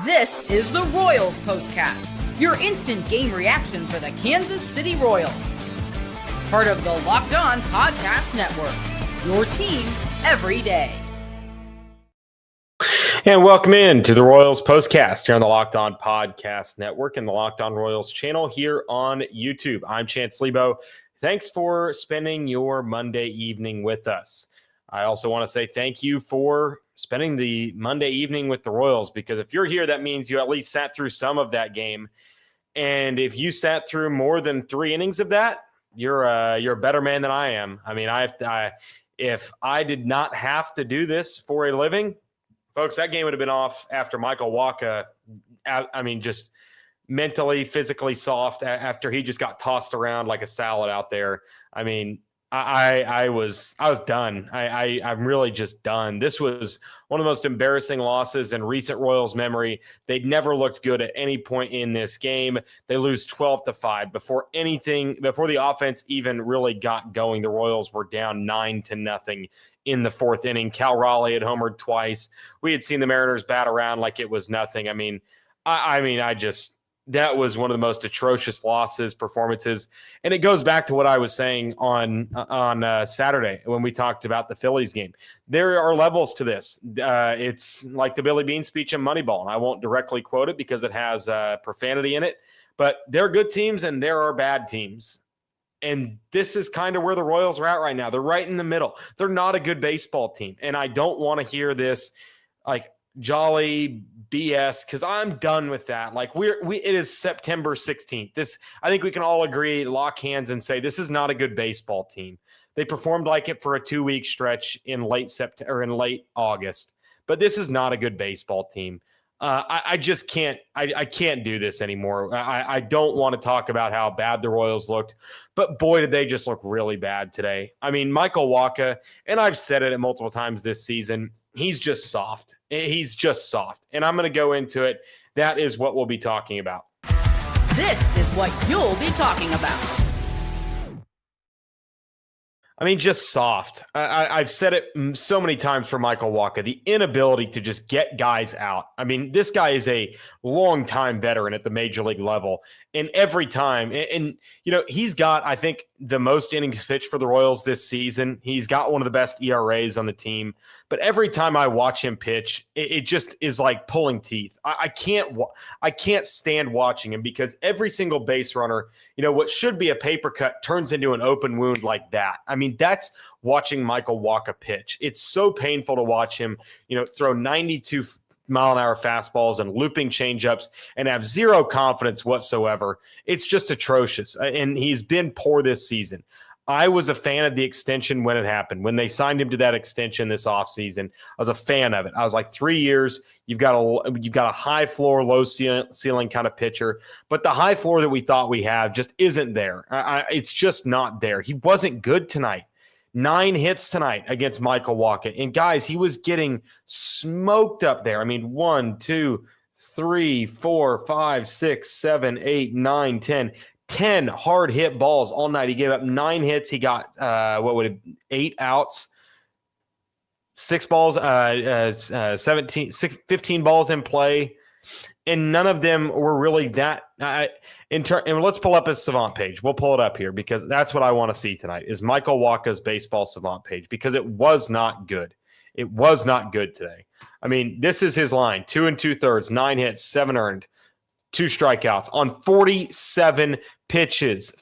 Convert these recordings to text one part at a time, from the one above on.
This is the Royals POSTCAST, your instant game reaction for the Kansas City Royals. Part of the Locked On Podcast Network, your team every day. And welcome in to the Royals POSTCAST here on the Locked On Podcast Network and the Locked On Royals channel here on YouTube. I'm Chance Liebau. Thanks for spending your Monday evening with us. I also want to say thank you for spending the Monday evening with the Royals, because if you're here, that means you at least sat through some of that game. And if you sat through more than 3 innings of that, you're a better man than I am. I mean, if I did not have to do this for a living, folks, that game would have been off after Michael Wacha, just mentally, physically soft after he just got tossed around like a salad out there. I mean, I was done. I'm really just done. This was one of the most embarrassing losses in recent Royals memory. They'd never looked good at any point in this game. They lose 12-5 before the offense even really got going. The Royals were down 9-0 in the 4th inning. Cal Raleigh had homered twice. We had seen the Mariners bat around like it was nothing. That was one of the most atrocious performances. And it goes back to what I was saying on Saturday when we talked about the Phillies game. There are levels to this. It's like the Billy Beane speech in Moneyball, and I won't directly quote it because it has profanity in it. But there are good teams and there are bad teams. And this is kind of where the Royals are at right now. They're right in the middle. They're not a good baseball team. And I don't want to hear this like jolly BS, because I'm done with that. Like it is September 16th. I think we can all agree, lock hands and say this is not a good baseball team. They performed like it for a 2-week stretch in late September or in late August, but this is not a good baseball team. I just can't. I can't do this anymore. I don't want to talk about how bad the Royals looked, but boy, did they just look really bad today. I mean, Michael Wacha, and I've said it multiple times this season, he's just soft. He's just soft, and I'm going to go into it. That is what we'll be talking about. This is what you'll be talking about. I mean, just soft. I've said it so many times for Michael Wacha, the inability to just get guys out. I mean, this guy is a long-time veteran at the major league level. And every time, he's got, I think, the most innings pitched for the Royals this season. He's got one of the best ERAs on the team. But every time I watch him pitch, it just is like pulling teeth. I can't stand watching him, because every single base runner, what should be a paper cut turns into an open wound like that. I mean, that's watching Michael Wacha pitch. It's so painful to watch him, throw 92-mile-an-hour fastballs and looping changeups and have zero confidence whatsoever. It's just atrocious. And he's been poor this season. I was a fan of the extension when it happened. When they signed him to that extension this offseason, I was a fan of it. I was like, 3 years, you've got a high floor, low ceiling kind of pitcher. But the high floor that we thought we have just isn't there. It's just not there. He wasn't good tonight. 9 hits tonight against Michael Wacha. And guys, he was getting smoked up there. I mean, 1, 2, 3, 4, 5, 6, 7, 8, 9, 10 hard hit balls all night. He gave up 9 hits. He got 8 outs, 6 balls, 15 balls in play, and none of them were really that. And let's pull up his Savant page. We'll pull it up here, because that's what I want to see tonight is Michael Wacha's baseball Savant page, because it was not good. It was not good today. I mean, this is his line: 2 2/3, 9 hits, 7 earned, 2 strikeouts on 47 pitches,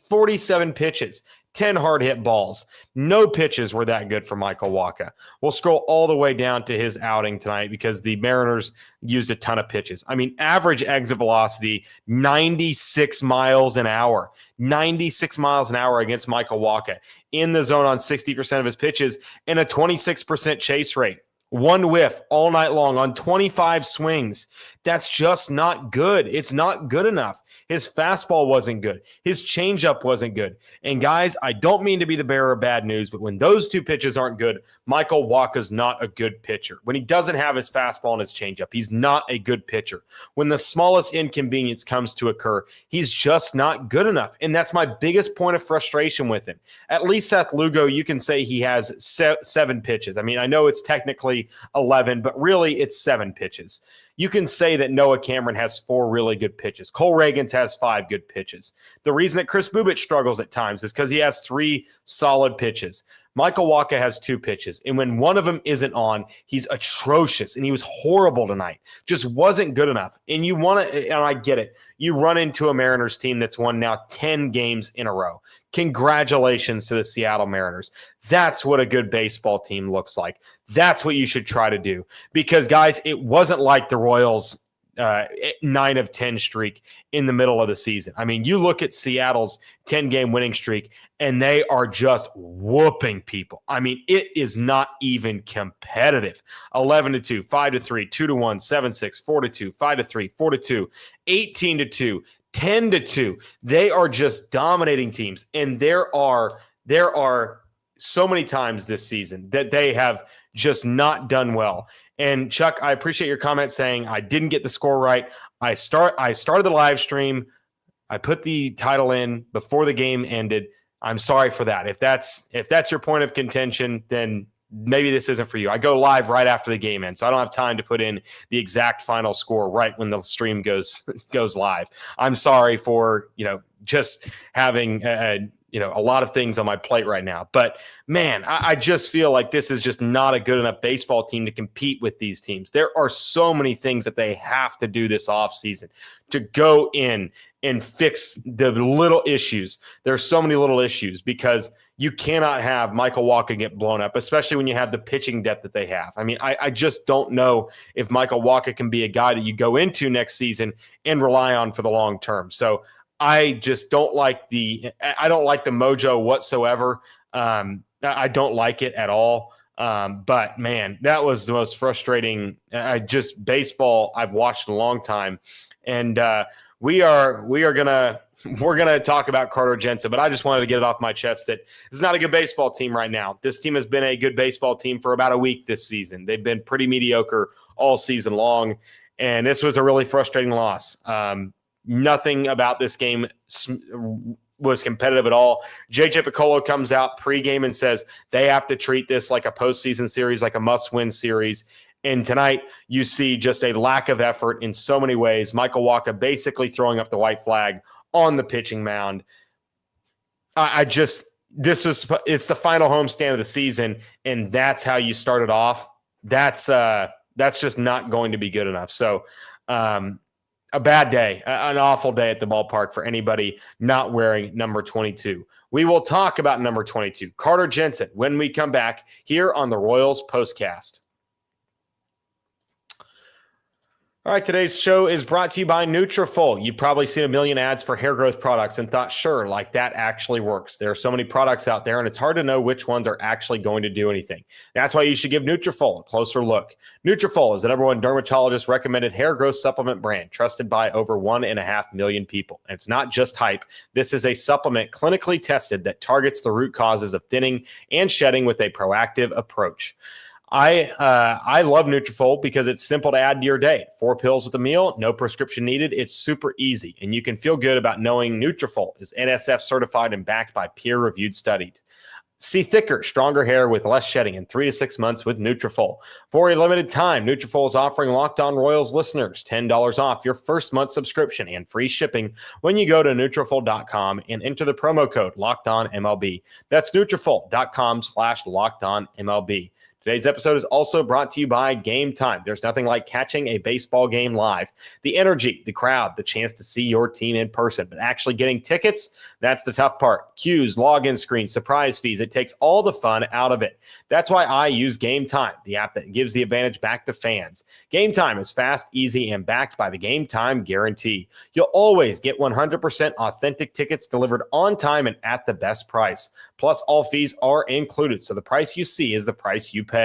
10 hard hit balls. No pitches were that good for Michael Wacha. We'll scroll all the way down to his outing tonight, because the Mariners used a ton of pitches. I mean, average exit velocity, 96 miles an hour. 96 miles an hour against Michael Wacha. In the zone on 60% of his pitches and a 26% chase rate. 1 whiff all night long on 25 swings. That's just not good. It's not good enough. His fastball wasn't good. His changeup wasn't good. And guys, I don't mean to be the bearer of bad news, but when those 2 pitches aren't good, Michael Wacha's not a good pitcher. When he doesn't have his fastball and his changeup, he's not a good pitcher. When the smallest inconvenience comes to occur, he's just not good enough. And that's my biggest point of frustration with him. At least Seth Lugo, you can say he has 7 pitches. I mean, I know it's technically 11, but really it's 7 pitches. You can say that Noah Cameron has 4 really good pitches. Cole Reagans has 5 good pitches. The reason that Chris Bubich struggles at times is because he has 3 solid pitches. Michael Wacha has 2 pitches, and when one of them isn't on, he's atrocious, and he was horrible tonight. Just wasn't good enough. And you want to, and I get it, you run into a Mariners team that's won now 10 games in a row. Congratulations to the Seattle Mariners. That's what a good baseball team looks like. That's what you should try to do. Because, guys, it wasn't like the Royals' 9 of 10 streak in the middle of the season. I mean, you look at Seattle's 10-game winning streak, and they are just whooping people. I mean, it is not even competitive. 11-2, 5-3, 2-1, 7-6, 4-2, 5-3, 4-2, 18-2, 10-2. They are just dominating teams, and there are so many times this season that they have just not done well. And Chuck, I appreciate your comment saying I didn't get the score right. I started the live stream. I put the title in before the game ended. I'm sorry for that. If that's your point of contention, then maybe this isn't for you. I go live right after the game ends, so I don't have time to put in the exact final score right when the stream goes live. I'm sorry for just having a lot of things on my plate right now. But man, I just feel like this is just not a good enough baseball team to compete with these teams. There are so many things that they have to do this offseason to go in and fix the little issues. There's so many little issues because you cannot have Michael Wacha get blown up, especially when you have the pitching depth that they have. I mean, I just don't know if Michael Wacha can be a guy that you go into next season and rely on for the long term. So I just don't like the mojo whatsoever. I don't like it at all. But man, that was the most frustrating. Baseball I've watched in a long time, and we're gonna talk about Carter Jensen. But I just wanted to get it off my chest that this is not a good baseball team right now. This team has been a good baseball team for about a week this season. They've been pretty mediocre all season long, and this was a really frustrating loss. Nothing about this game was competitive at all. JJ Piccolo comes out pregame and says they have to treat this like a postseason series, like a must-win series. And tonight you see just a lack of effort in so many ways. Michael Wacha basically throwing up the white flag on the pitching mound. It's the final homestand of the season, and that's how you started off. That's just not going to be good enough. So, a bad day, an awful day at the ballpark for anybody not wearing number 22. We will talk about number 22, Carter Jensen, when we come back here on the Royals Postcast. All right, today's show is brought to you by Nutrafol. You've probably seen a million ads for hair growth products and thought, sure, like that actually works. There are so many products out there, and it's hard to know which ones are actually going to do anything. That's why you should give Nutrafol a closer look. Nutrafol is the #1 dermatologist-recommended hair growth supplement brand, trusted by over 1.5 million people. And it's not just hype. This is a supplement clinically tested that targets the root causes of thinning and shedding with a proactive approach. I love Nutrafol because it's simple to add to your day. 4 pills with a meal, no prescription needed. It's super easy, and you can feel good about knowing Nutrafol is NSF certified and backed by peer-reviewed studies. See thicker, stronger hair with less shedding in 3 to 6 months with Nutrafol. For a limited time, Nutrafol is offering Locked On Royals listeners $10 off your first month subscription and free shipping when you go to Nutrafol.com and enter the promo code LOCKEDONMLB. That's Nutrafol.com/LockedOnMLB. Today's episode is also brought to you by Gametime. There's nothing like catching a baseball game live. The energy, the crowd, the chance to see your team in person. But actually getting tickets, that's the tough part. Queues, login screens, surprise fees. It takes all the fun out of it. That's why I use Gametime, the app that gives the advantage back to fans. Gametime is fast, easy, and backed by the Gametime guarantee. You'll always get 100% authentic tickets delivered on time and at the best price. Plus, all fees are included, so the price you see is the price you pay.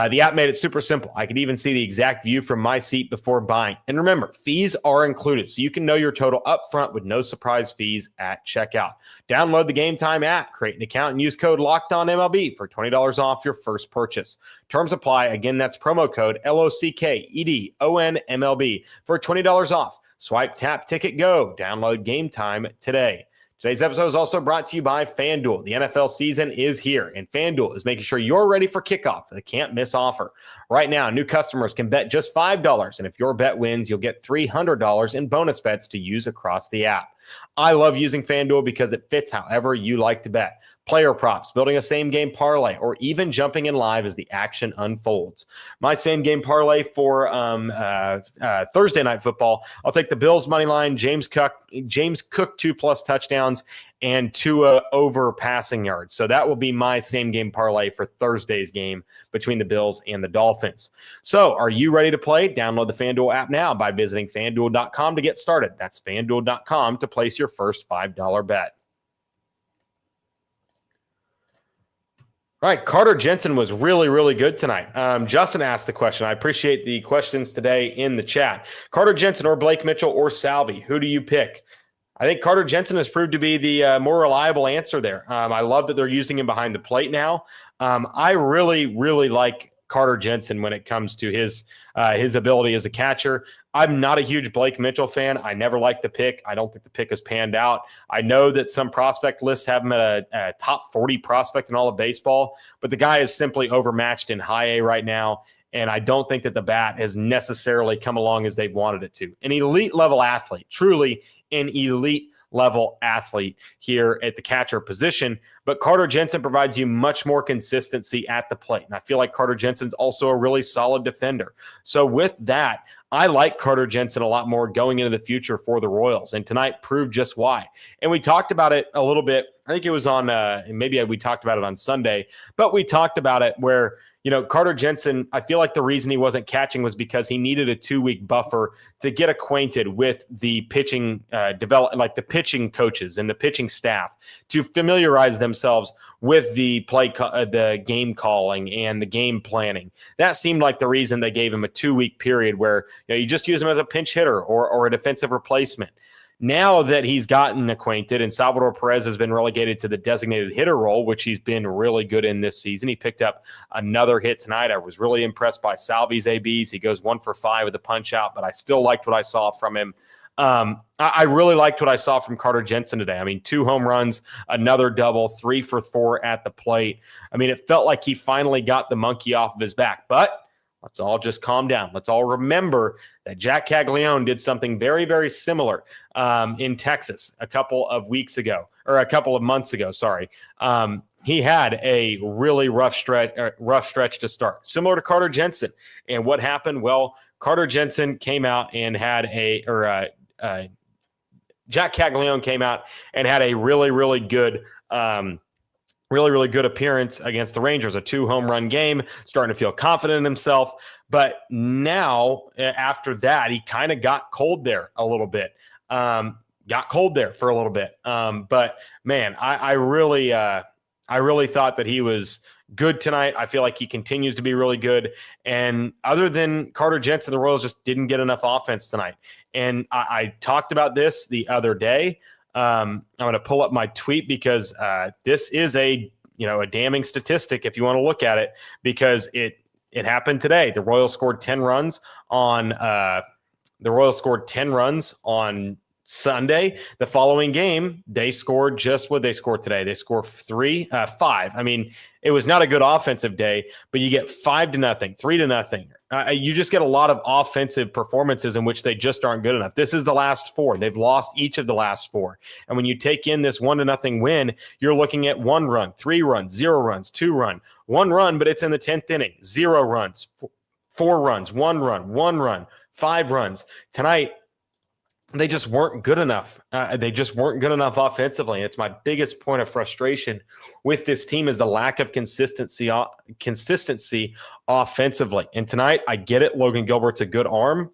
The app made it super simple. I could even see the exact view from my seat before buying. And remember, fees are included, so you can know your total up front with no surprise fees at checkout. Download the Gametime app, create an account, and use code LOCKEDONMLB for $20 off your first purchase. Terms apply. Again, that's promo code LOCKEDONMLB for $20 off. Swipe, tap, ticket, go. Download Gametime today. Today's episode is also brought to you by FanDuel. The NFL season is here, and FanDuel is making sure you're ready for kickoff with a can't-miss offer. Right now, new customers can bet just $5, and if your bet wins, you'll get $300 in bonus bets to use across the app. I love using FanDuel because it fits however you like to bet. Player props, building a same-game parlay, or even jumping in live as the action unfolds. My same-game parlay for Thursday Night Football, I'll take the Bills money line, James Cook 2+ touchdowns, and Tua over passing yards. So that will be my same-game parlay for Thursday's game between the Bills and the Dolphins. So are you ready to play? Download the FanDuel app now by visiting FanDuel.com to get started. That's FanDuel.com to place your first $5 bet. All right, Carter Jensen was really, really good tonight. Justin asked the question. I appreciate the questions today in the chat. Carter Jensen or Blake Mitchell or Salvi, who do you pick? I think Carter Jensen has proved to be the more reliable answer there. I love that they're using him behind the plate now. I really, really like Carter Jensen when it comes to his ability as a catcher. I'm not a huge Blake Mitchell fan. I never liked the pick. I don't think the pick has panned out. I know that some prospect lists have him at a top 40 prospect in all of baseball, but the guy is simply overmatched in high A right now, and I don't think that the bat has necessarily come along as they've wanted it to. An elite level athlete, truly an elite level athlete here at the catcher position, but Carter Jensen provides you much more consistency at the plate. And I feel like Carter Jensen's also a really solid defender. So with that, I like Carter Jensen a lot more going into the future for the Royals, and tonight proved just why. And we talked about it a little bit. I think it was on, maybe we talked about it on Sunday, but we talked about it where, Carter Jensen, I feel like the reason he wasn't catching was because he needed a 2-week buffer to get acquainted with the pitching the pitching coaches and the pitching staff to familiarize themselves with the the game calling and the game planning. That seemed like the reason they gave him a 2-week period where you just use him as a pinch hitter or a defensive replacement. Now that he's gotten acquainted and Salvador Perez has been relegated to the designated hitter role, which he's been really good in this season. He picked up another hit tonight. I was really impressed by Salvi's ABs. He goes 1 for 5 with a punch out, but I still liked what I saw from him. I really liked what I saw from Carter Jensen today. I mean, 2 home runs, another double, 3 for 4 at the plate. I mean, it felt like he finally got the monkey off of his back, but let's all just calm down. Let's all remember that Jack Caglione did something very, very similar in Texas a couple of months ago. Sorry. He had a really rough stretch to start, similar to Carter Jensen. And what happened? Well, Carter Jensen came out and had Jack Caglione came out and had a really, really good really good appearance against the Rangers, a 2-home run game, starting to feel confident in himself. But now, after that, he kind of got cold there a little bit. But man, I really thought that he was good tonight. I feel like he continues to be really good. And other than Carter Jensen, the Royals just didn't get enough offense tonight. And I talked about this the other day. I'm going to pull up my tweet because this is a damning statistic if you want to look at it, because it happened today. The Royals scored 10 runs on Sunday. The following game, they scored just what they scored today. They scored 5. I mean, it was not a good offensive day, but you get 5-0, 3-0. You just get a lot of offensive performances in which they just aren't good enough. This is the last 4. They've lost each of the last 4. And when you take in this 1-0 win, you're looking at 1 run, 3 runs, 0 runs, 2 run, 1 run, but it's in the 10th inning, 0 runs, 4 runs, 1 run, 1 run, 5 runs. Tonight, they just weren't good enough. They just weren't good enough offensively. And it's my biggest point of frustration with this team is the lack of consistency offensively. And tonight, I get it. Logan Gilbert's a good arm.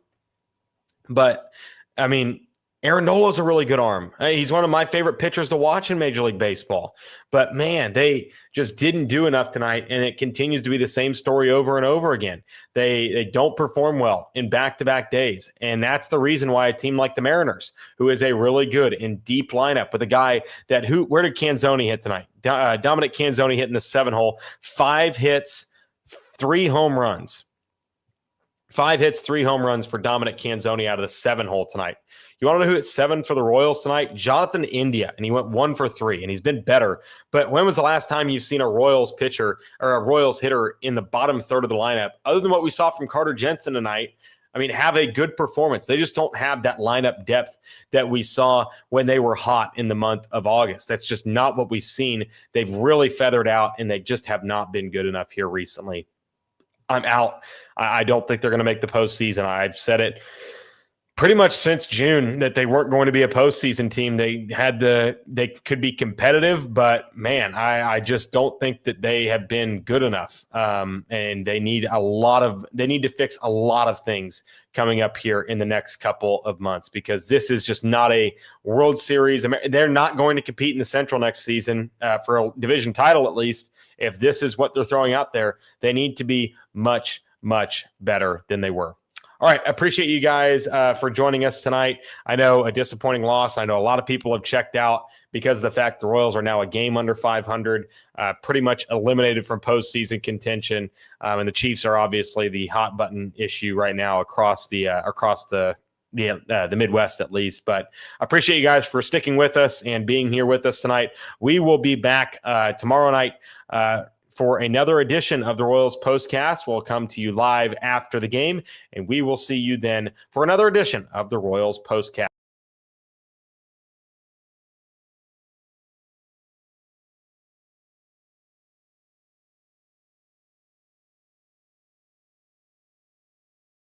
But, I mean, Aaron Nola's a really good arm. He's one of my favorite pitchers to watch in Major League Baseball. But, man, they just didn't do enough tonight, and it continues to be the same story over and over again. They don't perform well in back-to-back days, and that's the reason why a team like the Mariners, who is a really good and deep lineup with a guy where did Canzoni hit tonight? Dominic Canzoni hit in the 7-hole, 5 hits, 3 home runs. 5 hits, 3 home runs for Dominic Canzoni out of the 7-hole tonight. You want to know who hit 7 for the Royals tonight? Jonathan India, and he went 1 for 3, and he's been better. But when was the last time you've seen a Royals pitcher or a Royals hitter in the bottom third of the lineup, other than what we saw from Carter Jensen tonight? I mean, have a good performance. They just don't have that lineup depth that we saw when they were hot in the month of August. That's just not what we've seen. They've really feathered out, and they just have not been good enough here recently. I'm out. I don't think they're going to make the postseason. I've said it pretty much since June that they weren't going to be a postseason team. They could be competitive, but man, I just don't think that they have been good enough. And they need to fix a lot of things coming up here in the next couple of months, because this is just not a World Series. They're not going to compete in the Central next season for a division title, at least. If this is what they're throwing out there, they need to be much, much better than they were. All right. I appreciate you guys for joining us tonight. I know a disappointing loss. I know a lot of people have checked out because of the fact the Royals are now a game under 500, pretty much eliminated from postseason contention. And the Chiefs are obviously the hot button issue right now across the Midwest, at least. But I appreciate you guys for sticking with us and being here with us tonight. We will be back tomorrow night for another edition of the Royals Postcast. We'll come to you live after the game, and we will see you then for another edition of the Royals Postcast.